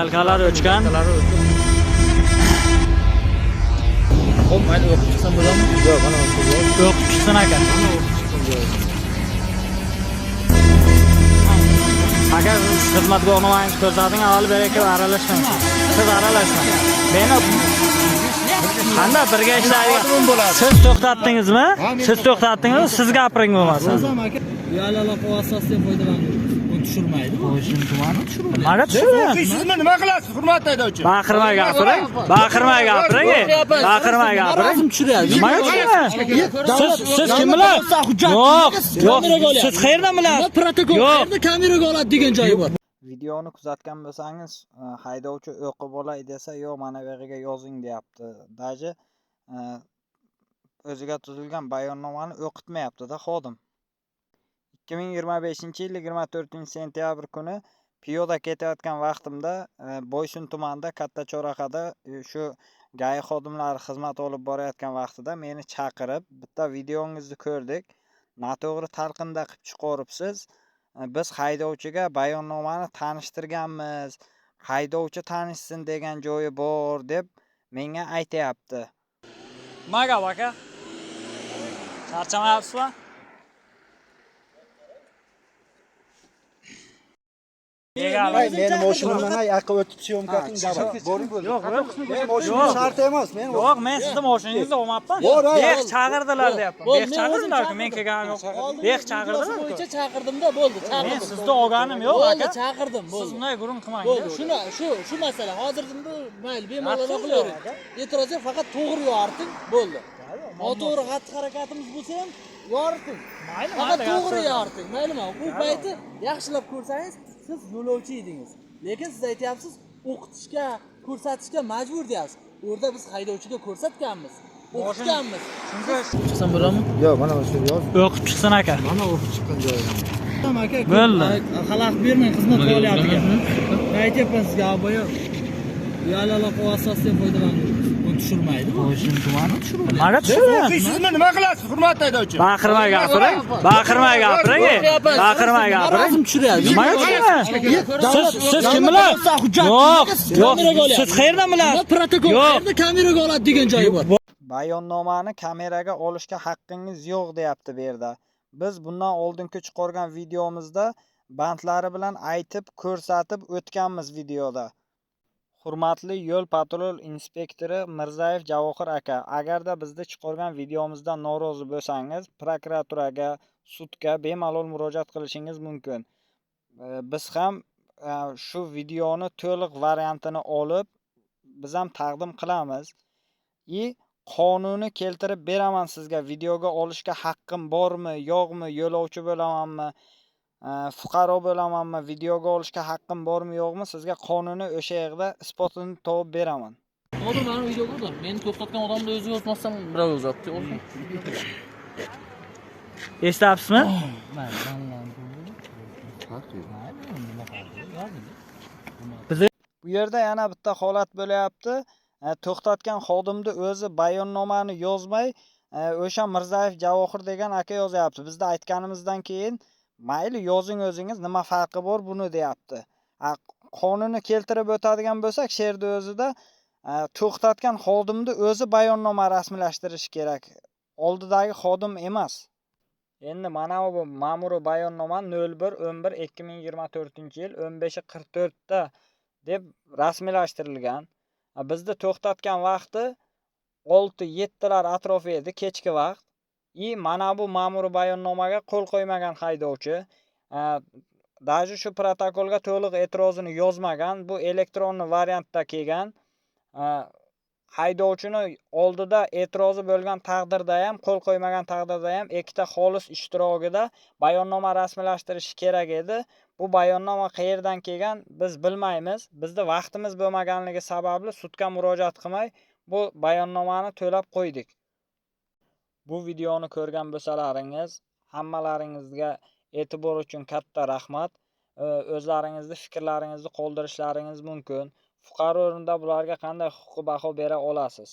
Halkalar o'chgan. Hop, mayli o'qib chiqsam bo'ladimi? Yo'q, mana o'qib. O'qib chiqsin aka. Aka xizmat guvohnomangizni ko'rsating, avval beraka aralashmang. Siz aralashmang. Meni qanday birga ishlaydigan? Siz to'xtatdingizmi? Siz to'xtatdingizmi? Siz gapiring bo'lmasa. Uyali asosdan foydalanamiz. Uni tushirmaydi. Qo'shin tumani tushirmaydi. Mana tushirmaydi. Siz nima qilasiz, hurmatli haydovchi? Baqirmay gapiring. Baqirmay gapiring. Baqirmay gapiring. Mana tushirmaydi. Siz kim bilan? Yo'q, yo'q. Siz qayerdan bilasiz? Protokol qayerda kameraga oladi degan joyi bor. Videoni kuzatgan bo'lsangiz, haydovchi o'qib olay desa, "Yo'q, mana bu yerga yozing" deyapti. Daji o'ziga tuzilgan bayonnomani o'qitmayapti-da xodim. 2025-yil 24-sentyabr kuni piyoda ketayotgan vaqtimda Boysun tumanida Katta Chorrahada shu GAI xodimlari xizmat olib borayotgan vaqtida meni chaqirib, bitta videongizni ko'rdik. Noto'g'ri talqinda qilib chiqaribsiz. Biz haydovchiga bayonnomani tanishtirganmiz. Haydovchi tanishsin degan joyi bor deb menga aytayapti. Maga aka. Charchamayapsizmi? Meni mashinamdan yoqqa o'tib syomka qiling davlat. Boring bo'ldi. Yo'q, Men mashinam shart emas. Men yo'q, men sizni mashinangizda olmabman. Bex chaqirdilar deyapman. Bex chaqirdilar-ku, men kelganim yo'q. Bex chaqirdilar. Bo'yicha chaqirdim-da, bo'ldi. Men sizni olganim yo'q Bo'ldi, aka. chaqirdim, Siz bo'ldi. bunday guruh qilmang. Bo'ldi, shu masala. Hozirda mayli, bemalol qilavering. E'tiroz yo'q, faqat to'g'ri yoriting, bo'ldi. Noto'g'ri xatti-harakatimiz bo'lsa ham yoriting. Mayli, Faqat to'g'ri yoriting. Maylimi? Bu payti yaxshilab ko'rsangiz, siz yo'lovchi edingiz. Lekin siz aytyapsiz, o'qitishga, ko'rsatishga majbur deyapsiz. O'rda biz haydovchiga ko'rsatganmiz, o'qitganmiz. Chiqsam bo'ladimi? yo'q, mana shu yoz. O'qib chiqsin aka. Mana o'qib chiqqan joyim. Aka, Bo'ldi. xalaqit bermang xizmat faoliyatiga. Aytyapman sizga, boya uyali aloqa asosdan foydalanamiz. Uni tushirmaydi. Qo'shin tumani tushirmaydi. Mana tushirmaydi. Siz nima qilasiz, hurmatli haydovchi? Baqirmay gapiring. Baqirmay gapiring. Baqirmay gapiring. Tushiradi. Mana tushirmaydi. Siz kim bilan? Yo'q, yo'q. Siz qayerdan bilasiz? Protokol qayerda kameraga oladi degan joyi bor. Bayonnomani kameraga olishga haqqingiz yo'q deyapti bu yerda. Biz bundan oldingi chiqargan videomizda bandlari bilan aytib, ko'rsatib o'tganmiz videoda. Hurmatli yo'l patrul inspektori Mirzayev Javohir aka, agarda bizni chiqargan videomizdan norozi bo'lsangiz, prokuraturaga, sudga bemalol murojaat qilishingiz mumkin. Biz ham shu videoni to'liq variantini olib, biz ham taqdim qilamiz. Qonuni keltirib beraman sizga. Videoga olishga haqqim bormi, yo'qmi, yo'lovchi bo'lamanmi, fuqaro bo'lamanmi, videoga olishga haqqim bormi, yo'qmi, sizga qonuni o'sha yerda isbotini topib beraman. Hozir meni uyda ko'rdim. Meni to'xtatgan odamni o'zi yozmasam, birov yozadi. Eshityapsizmi? Bu yerda yana bitta holat bo'layapti. To'xtatgan xodimni o'zi bayonnomani yozmay, o'sha Mirzayev Javohir degan aka yozyapti. Bizda aytganimizdan keyin, mayli yozing o'zingiz, nima farqi bor buni deyapti. Qonuni keltirib o'tadigan bo'lsak, she'rda o'zida to'xtatgan xodimni o'zi bayonnoma rasmiylashtirish kerak. Oldidagi xodim emas. Endi mana bu ma'muriy bayonnoma 01/11/2024-yil 15:44 da deb rasmiylashtirilgan. Bizni to'xtatgan vaqti 6-7lar atrofi edi, kechki vaqt. Mana bu ma'muriy bayonnomaga qo'l qo'ymagan haydovchi, daji shu protokolga to'liq e'tirozini yozmagan, bu elektron variantda kelgan. Haydovchini oldida e'tirozi bo'lgan taqdirda ham, qo'l qo'ymagan taqdirda ham ikkita xolis ishtirokida bayonnoma rasmiylashtirish kerak edi. Bu bayonnoma qayerdan kelgan biz bilmaymiz. Bizda vaqtimiz bo'lmaganligi sababli sudga murojaat qilmay bu bayonnomani to'lab qo'ydik. Bu videoni ko'rgan bo'lsalaringiz, hammalaringizga e'tibor uchun katta rahmat. O'zlaringizni fikrlaringizni qoldirishlaringiz mumkin. Fuqaro o'rnida bularga qanday huquq baho bera olasiz?